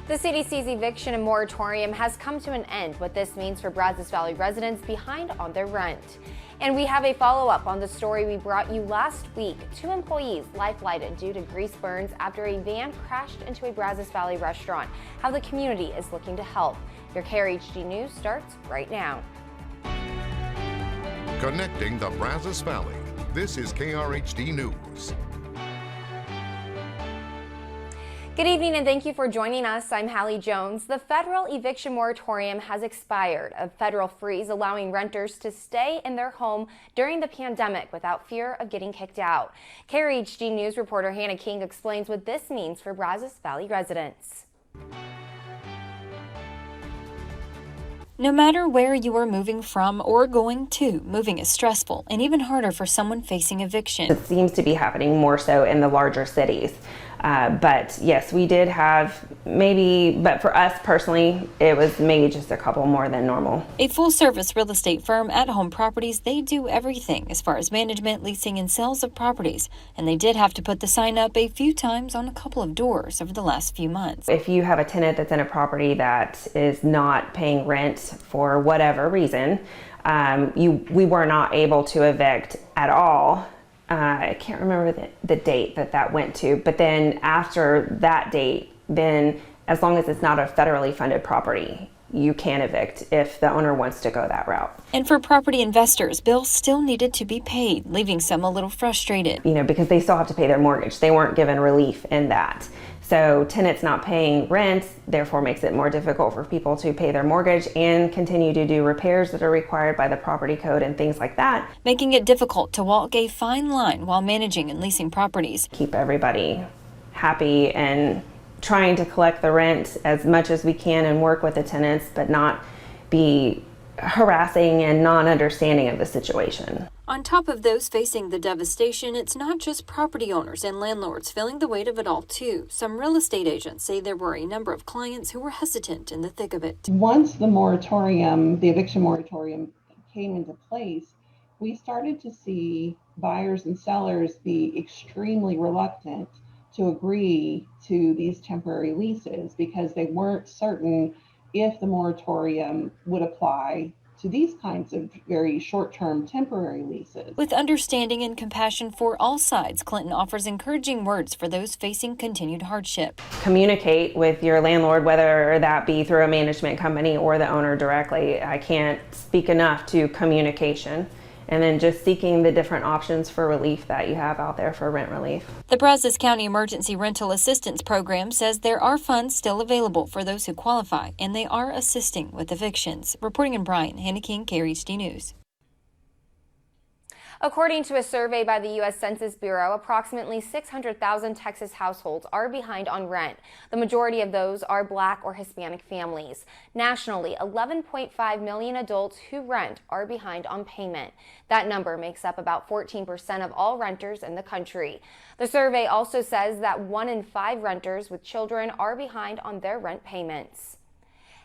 The CDC's eviction and moratorium has come to an end. What this means for Brazos Valley residents behind on their rent. And we have a follow-up on the story we brought you last week. 2 employees life-flighted due to grease burns after a van crashed into a Brazos Valley restaurant. How the community is looking to help. Your Krhd News starts right now. Connecting the Brazos Valley. This is Krhd News. Good evening and thank you for joining us. I'm Hallie Jones. The federal eviction moratorium has expired, a federal freeze allowing renters to stay in their home during the pandemic without fear of getting kicked out. Krhd News reporter Hannah King explains what this means for Brazos Valley residents. No matter where you are moving from or going to, moving is stressful and even harder for someone facing eviction. It seems to be happening more so in the larger cities. But yes, we did have but for us personally, it was maybe just a couple more than normal. A full-service real estate firm, At Home Properties, they do everything as far as management, leasing, and sales of properties. And they did have to put the sign up a few times on a couple of doors over the last few months. If you have a tenant that's in a property that is not paying rent for whatever reason, we were not able to evict at all. I can't remember the date that went to, but then after that date, then as long as it's not a federally funded property, you can evict if the owner wants to go that route. And for property investors, bills still needed to be paid, leaving some a little frustrated. Because they still have to pay their mortgage. They weren't given relief in that. So tenants not paying rent, therefore makes it more difficult for people to pay their mortgage and continue to do repairs that are required by the property code and things like that. Making it difficult to walk a fine line while managing and leasing properties. Keep everybody happy and trying to collect the rent as much as we can and work with the tenants, but not be harassing and non-understanding of the situation. On top of those facing the devastation, it's not just property owners and landlords feeling the weight of it all too. Some real estate agents say there were a number of clients who were hesitant in the thick of it. Once the eviction moratorium came into place, we started to see buyers and sellers be extremely reluctant to agree to these temporary leases because they weren't certain if the moratorium would apply to these kinds of very short-term temporary leases. With understanding and compassion for all sides, Clinton offers encouraging words for those facing continued hardship. Communicate with your landlord, whether that be through a management company or the owner directly. I can't speak enough to communication. And then just seeking the different options for relief that you have out there for rent relief. The Brazos County Emergency Rental Assistance Program says there are funds still available for those who qualify, and they are assisting with evictions. Reporting in Bryan, Hannah King, Krhd News. According to a survey by the U.S. Census Bureau, approximately 600,000 Texas households are behind on rent. The majority of those are Black or Hispanic families. Nationally, 11.5 million adults who rent are behind on payment. That number makes up about 14% of all renters in the country. The survey also says that 1 in 5 renters with children are behind on their rent payments.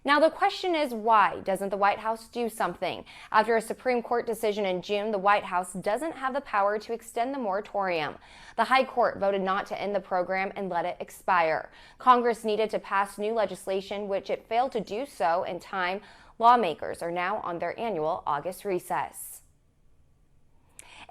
Now, the question is, why doesn't the White House do something? After a Supreme Court decision in June, the White House doesn't have the power to extend the moratorium. The High Court voted not to end the program and let it expire. Congress needed to pass new legislation, which it failed to do so in time. Lawmakers are now on their annual August recess.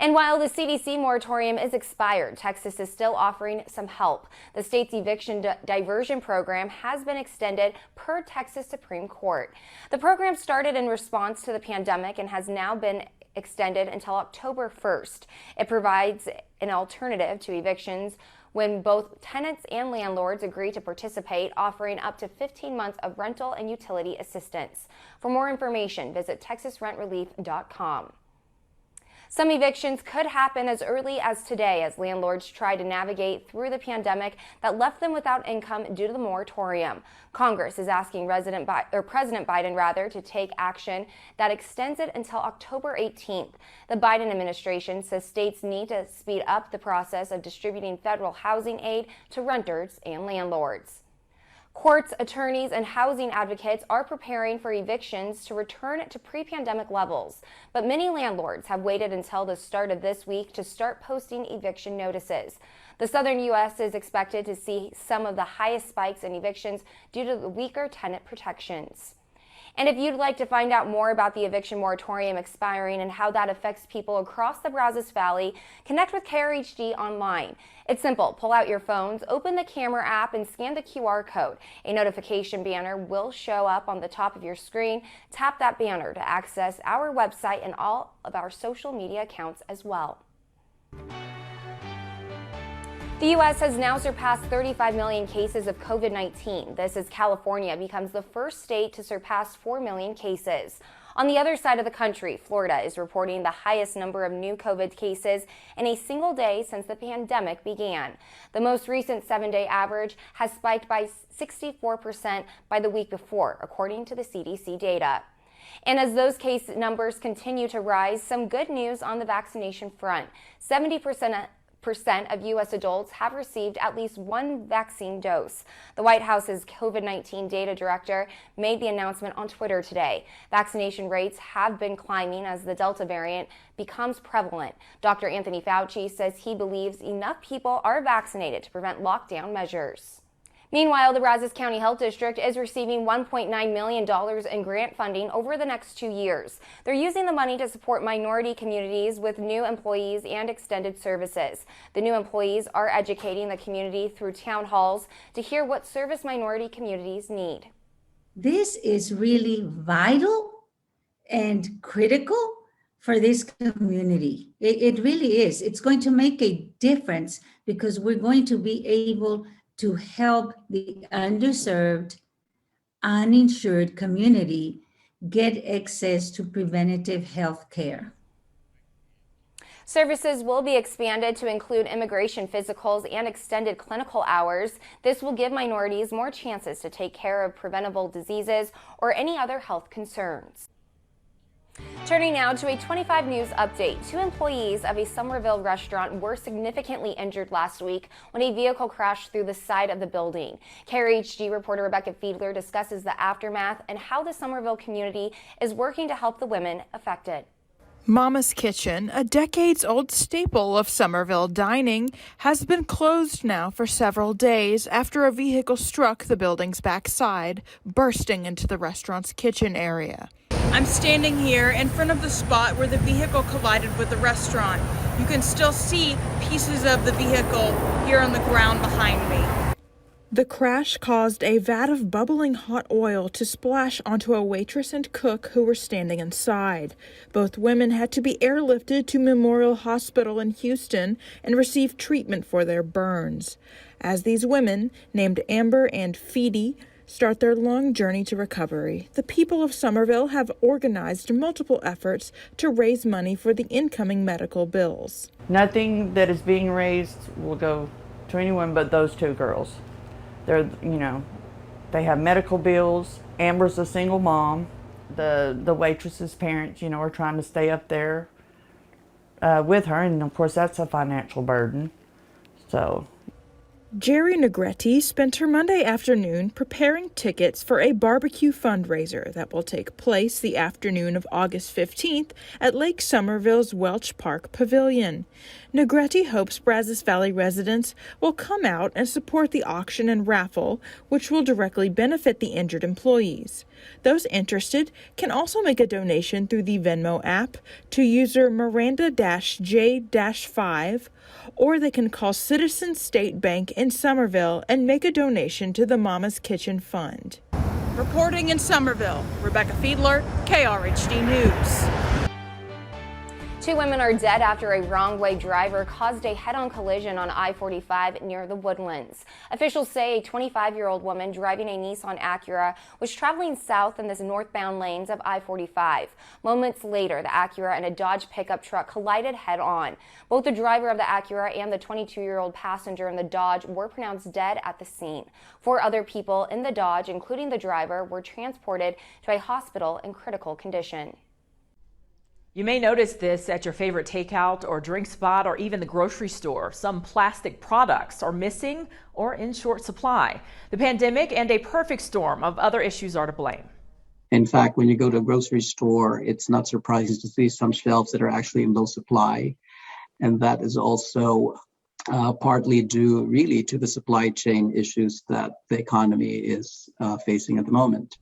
And while the CDC moratorium is expired, Texas is still offering some help. The state's eviction diversion program has been extended per Texas Supreme Court. The program started in response to the pandemic and has now been extended until October 1st. It provides an alternative to evictions when both tenants and landlords agree to participate, offering up to 15 months of rental and utility assistance. For more information, visit texasrentrelief.com. Some evictions could happen as early as today as landlords try to navigate through the pandemic that left them without income due to the moratorium. Congress is asking President Biden to take action that extends it until October 18th. The Biden administration says states need to speed up the process of distributing federal housing aid to renters and landlords. Courts, attorneys, and housing advocates are preparing for evictions to return to pre-pandemic levels, but many landlords have waited until the start of this week to start posting eviction notices. The southern U.S. is expected to see some of the highest spikes in evictions due to the weaker tenant protections. And if you'd like to find out more about the eviction moratorium expiring and how that affects people across the Brazos Valley, connect with KRHD online. It's simple. Pull out your phones, open the camera app, and scan the QR code. A notification banner will show up on the top of your screen. Tap that banner to access our website and all of our social media accounts as well. The U.S. has now surpassed 35 million cases of COVID-19. This as California becomes the first state to surpass 4 million cases. On the other side of the country, Florida is reporting the highest number of new COVID cases in a single day since the pandemic began. The most recent 7-day average has spiked by 64% by the week before, according to the CDC data. And as those case numbers continue to rise, some good news on the vaccination front. 70% of U.S. adults have received at least one vaccine dose. The White House's COVID-19 data director made the announcement on Twitter today. Vaccination rates have been climbing as the Delta variant becomes prevalent. Dr. Anthony Fauci says he believes enough people are vaccinated to prevent lockdown measures. Meanwhile, the Brazos County Health District is receiving $1.9 million in grant funding over the next 2 years. They're using the money to support minority communities with new employees and extended services. The new employees are educating the community through town halls to hear what service minority communities need. This is really vital and critical for this community. It really is. It's going to make a difference because we're going to be able to help the underserved, uninsured community get access to preventative health care. Services will be expanded to include immigration physicals and extended clinical hours. This will give minorities more chances to take care of preventable diseases or any other health concerns. Turning now to a 25 News update. 2 employees of a Somerville restaurant were significantly injured last week when a vehicle crashed through the side of the building. KRHD reporter Rebecca Fiedler discusses the aftermath and how the Somerville community is working to help the women affected. Mama's Kitchen, a decades-old staple of Somerville dining, has been closed now for several days after a vehicle struck the building's backside, bursting into the restaurant's kitchen area. I'm standing here in front of the spot where the vehicle collided with the restaurant. You can still see pieces of the vehicle here on the ground behind me. The crash caused a vat of bubbling hot oil to splash onto a waitress and cook who were standing inside. Both women had to be airlifted to Memorial Hospital in Houston and receive treatment for their burns. As these women, named Amber and Feedy, start their long journey to recovery, the people of Somerville have organized multiple efforts to raise money for the incoming medical bills. Nothing that is being raised will go to anyone but those 2 girls. They're, they have medical bills. Amber's a single mom. The waitress's parents, are trying to stay up there with her, and of course that's a financial burden. So. Jerry Negretti spent her Monday afternoon preparing tickets for a barbecue fundraiser that will take place the afternoon of August 15th at Lake Somerville's Welch Park Pavilion. Negretti hopes Brazos Valley residents will come out and support the auction and raffle, which will directly benefit the injured employees. Those interested can also make a donation through the Venmo app to user Miranda-J-5, or they can call Citizens State Bank in Somerville and make a donation to the Mama's Kitchen Fund. Reporting in Somerville, Rebecca Fiedler, KRHD News. 2 women are dead after a wrong-way driver caused a head-on collision on I-45 near the Woodlands. Officials say a 25-year-old woman driving a Nissan Acura was traveling south in the northbound lanes of I-45. Moments later, the Acura and a Dodge pickup truck collided head-on. Both the driver of the Acura and the 22-year-old passenger in the Dodge were pronounced dead at the scene. 4 other people in the Dodge, including the driver, were transported to a hospital in critical condition. You may notice this at your favorite takeout or drink spot or even the grocery store. Some plastic products are missing or in short supply. The pandemic and a perfect storm of other issues are to blame. In fact, when you go to a grocery store, it's not surprising to see some shelves that are actually in low supply. And that is also partly due really to the supply chain issues that the economy is facing at the moment.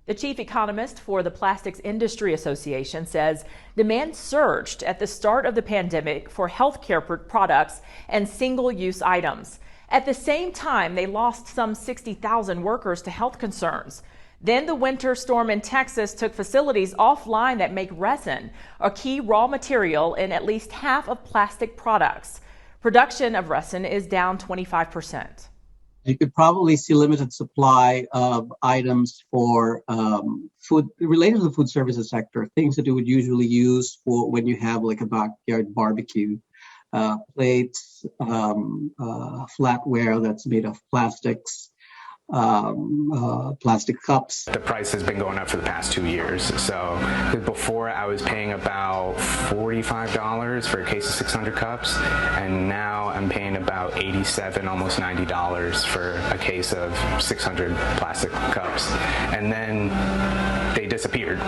The chief economist for the Plastics Industry Association says demand surged at the start of the pandemic for healthcare products and single-use items. At the same time, they lost some 60,000 workers to health concerns. Then the winter storm in Texas took facilities offline that make resin, a key raw material in at least half of plastic products. Production of resin is down 25%. You could probably see limited supply of items for food related to the food services sector, things that you would usually use for when you have like a backyard barbecue, plates, flatware that's made of plastics, plastic cups. The price has been going up for the past 2 years. So before I was paying about $45 for a case of 600 cups, and now I'm paying about $87, almost $90 for a case of 600 plastic cups. And then they disappeared.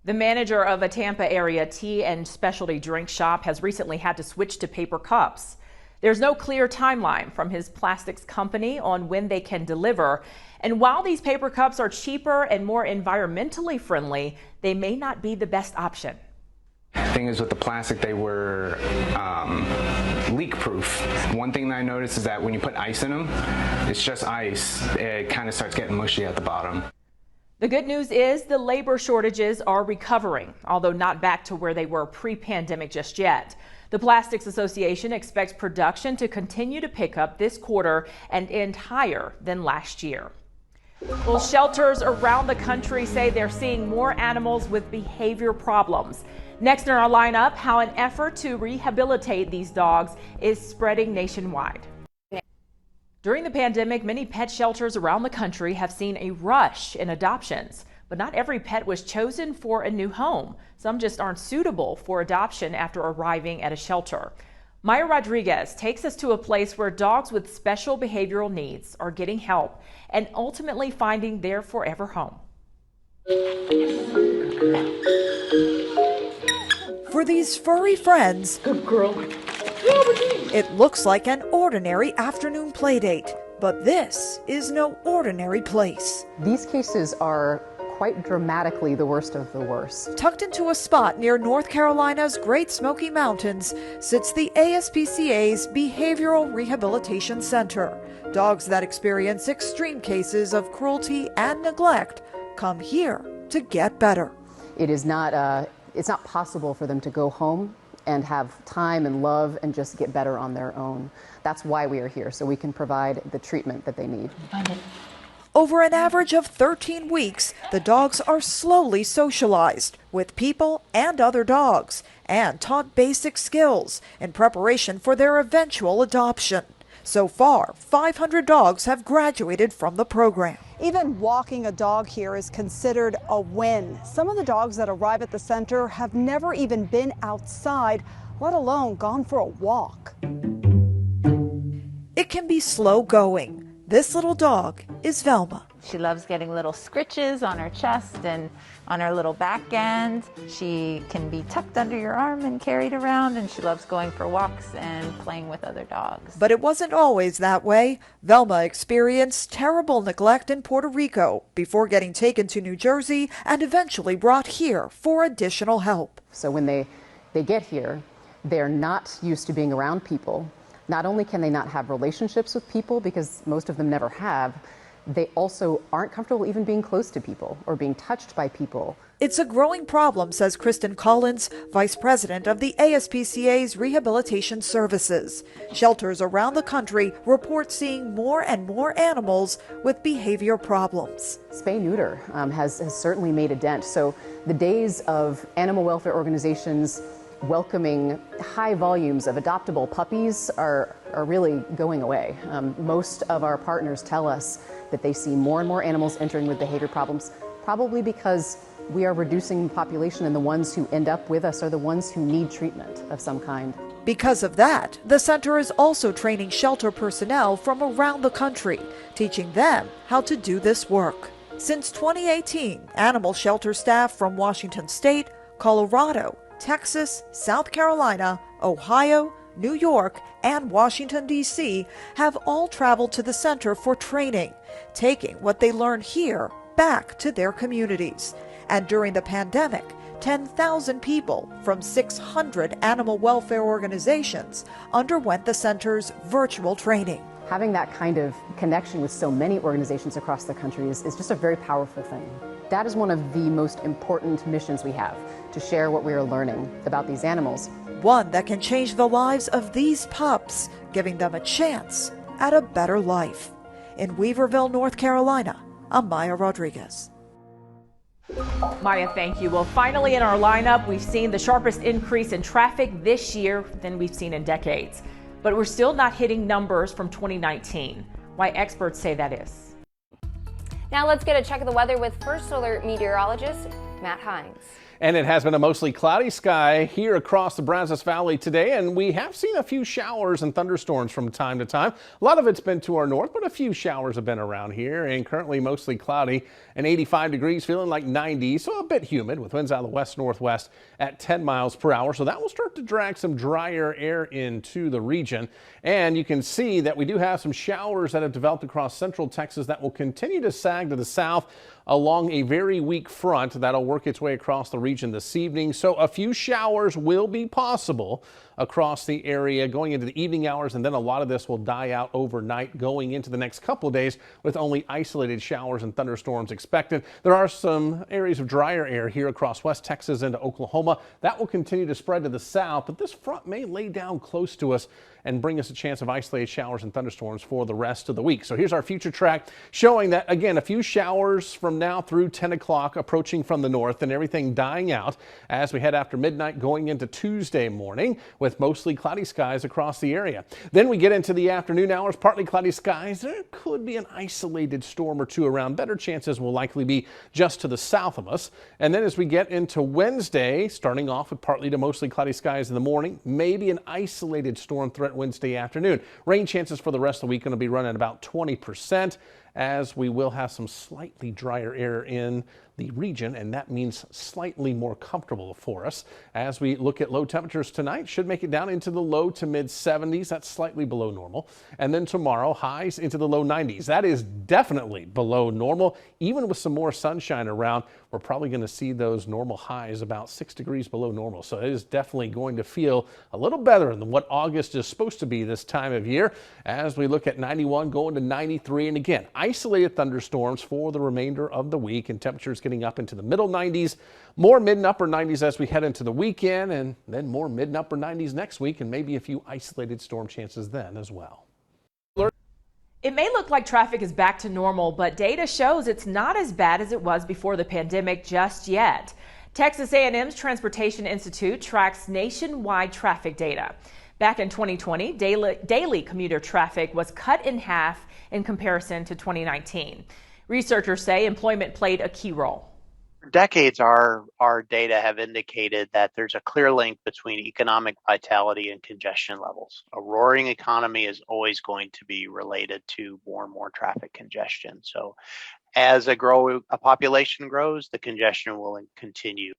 The manager of a Tampa area tea and specialty drink shop has recently had to switch to paper cups. There's no clear timeline from his plastics company on when they can deliver. And while these paper cups are cheaper and more environmentally friendly, they may not be the best option. The thing is, with the plastic, they were leak proof. One thing that I noticed is that when you put ice in them, it's just ice. It kind of starts getting mushy at the bottom. The good news is the labor shortages are recovering, although not back to where they were pre-pandemic just yet. The Plastics Association expects production to continue to pick up this quarter and end higher than last year. Well, shelters around the country say they're seeing more animals with behavior problems. Next in our lineup, how an effort to rehabilitate these dogs is spreading nationwide. During the pandemic, many pet shelters around the country have seen a rush in adoptions. But not every pet was chosen for a new home. Some just aren't suitable for adoption after arriving at a shelter. Maya Rodriguez takes us to a place where dogs with special behavioral needs are getting help and ultimately finding their forever home. For these furry friends, good girl, it looks like an ordinary afternoon play date. But this is no ordinary place. These cases are quite dramatically the worst of the worst. Tucked into a spot near North Carolina's Great Smoky Mountains sits the ASPCA's Behavioral Rehabilitation Center. Dogs that experience extreme cases of cruelty and neglect come here to get better. It's not possible for them to go home and have time and love and just get better on their own. That's why we are here, so we can provide the treatment that they need. Over an average of 13 weeks, the dogs are slowly socialized with people and other dogs and taught basic skills in preparation for their eventual adoption. So far, 500 dogs have graduated from the program. Even walking a dog here is considered a win. Some of the dogs that arrive at the center have never even been outside, let alone gone for a walk. It can be slow going. This little dog is Velma. She loves getting little scritches on her chest and on her little back end. She can be tucked under your arm and carried around, and she loves going for walks and playing with other dogs. But it wasn't always that way. Velma experienced terrible neglect in Puerto Rico before getting taken to New Jersey and eventually brought here for additional help. So when they get here, they're not used to being around people. Not only can they not have relationships with people, because most of them never have, they also aren't comfortable even being close to people or being touched by people. It's a growing problem, says Kristen Collins, vice president of the ASPCA's Rehabilitation Services. Shelters around the country report seeing more and more animals with behavior problems. Spay-neuter has certainly made a dent. So the days of animal welfare organizations welcoming high volumes of adoptable puppies are really going away. Most of our partners tell us that they see more and more animals entering with behavior problems, probably because we are reducing population, and the ones who end up with us are the ones who need treatment of some kind. Because of that, the center is also training shelter personnel from around the country, teaching them how to do this work. Since 2018, animal shelter staff from Washington State, Colorado, Texas, South Carolina, Ohio, New York, and Washington, D.C. have all traveled to the center for training, taking what they learned here back to their communities. And during the pandemic, 10,000 people from 600 animal welfare organizations underwent the center's virtual training. Having that kind of connection with so many organizations across the country is just a very powerful thing. That is one of the most important missions we have, to share what we are learning about these animals. One that can change the lives of these pups, giving them a chance at a better life. In Weaverville, North Carolina, I'm Maya Rodriguez. Maya, thank you. Well, finally in our lineup, we've seen the sharpest increase in traffic this year than we've seen in decades. But we're still not hitting numbers from 2019. Why experts say that is. Now let's get a check of the weather with First Alert meteorologist Matt Hines. And it has been a mostly cloudy sky here across the Brazos Valley today, and we have seen a few showers and thunderstorms from time to time. A lot of it's been to our north, but a few showers have been around here, and currently mostly cloudy and 85 degrees, feeling like 90, so a bit humid with winds out of the west-northwest at 10 miles per hour. So that will start to drag some drier air into the region. And you can see that we do have some showers that have developed across central Texas that will continue to sag to the south along a very weak front that'll work its way across the region this evening. So a few showers will be possible across the area going into the evening hours, and then a lot of this will die out overnight going into the next couple of days with only isolated showers and thunderstorms expected. There are some areas of drier air here across West Texas into Oklahoma. That will continue to spread to the south, but this front may lay down close to us and bring us a chance of isolated showers and thunderstorms for the rest of the week. So here's our future track showing that, again, a few showers from now through 10 o'clock approaching from the north and everything dying out as we head after midnight going into Tuesday morning with mostly cloudy skies across the area. Then we get into the afternoon hours, partly cloudy skies. There could be an isolated storm or two around. Better chances will likely be just to the south of us. And then as we get into Wednesday, starting off with partly to mostly cloudy skies in the morning, maybe an isolated storm threat Wednesday afternoon. Rain chances for the rest of the week going to be running about 20%, as we will have some slightly drier air in the region, and that means slightly more comfortable for us. As we look at low temperatures tonight, should make it down into the low to mid 70s. That's slightly below normal. And then tomorrow, highs into the low 90s. That is definitely below normal. Even with some more sunshine around, we're probably going to see those normal highs about 6 degrees below normal. So it is definitely going to feel a little better than what August is supposed to be this time of year, as we look at 91 going to 93. And again, isolated thunderstorms for the remainder of the week, and temperatures getting up into the middle 90s, more mid and upper 90s as we head into the weekend, and then more mid and upper 90s next week, and maybe a few isolated storm chances then as well. It may look like traffic is back to normal, but data shows it's not as bad as it was before the pandemic just yet. Texas A&M's Transportation Institute tracks nationwide traffic data. Back in 2020, daily commuter traffic was cut in half in comparison to 2019. Researchers say employment played a key role. For decades, our data have indicated that there's a clear link between economic vitality and congestion levels. A roaring economy is always going to be related to more and more traffic congestion. So as a population grows, the congestion will continue.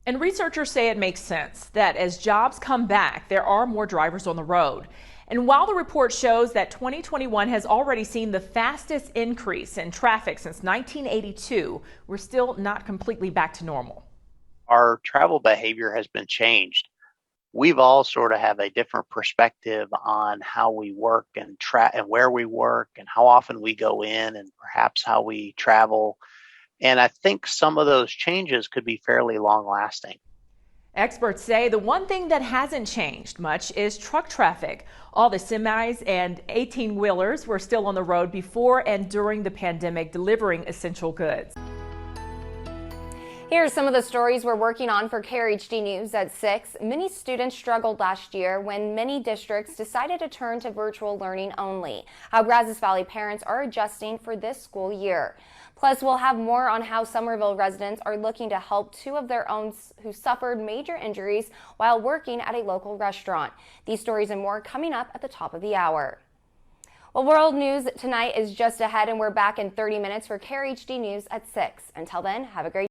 And researchers say it makes sense that as jobs come back, there are more drivers on the road. And while the report shows that 2021 has already seen the fastest increase in traffic since 1982, we're still not completely back to normal. Our travel behavior has been changed. We've all sort of have a different perspective on how we work and where we work and how often we go in and perhaps how we travel. And I think some of those changes could be fairly long lasting. Experts say the one thing that hasn't changed much is truck traffic. All the semis and 18-wheelers were still on the road before and during the pandemic, delivering essential goods. Here are some of the stories we're working on for Krhd News at 6. Many students struggled last year when many districts decided to turn to virtual learning only. How Brazos Valley parents are adjusting for this school year. Plus, we'll have more on how Somerville residents are looking to help two of their own who suffered major injuries while working at a local restaurant. These stories and more coming up at the top of the hour. Well, World News tonight is just ahead, and we're back in 30 minutes for Krhd News at 6. Until then, have a great day.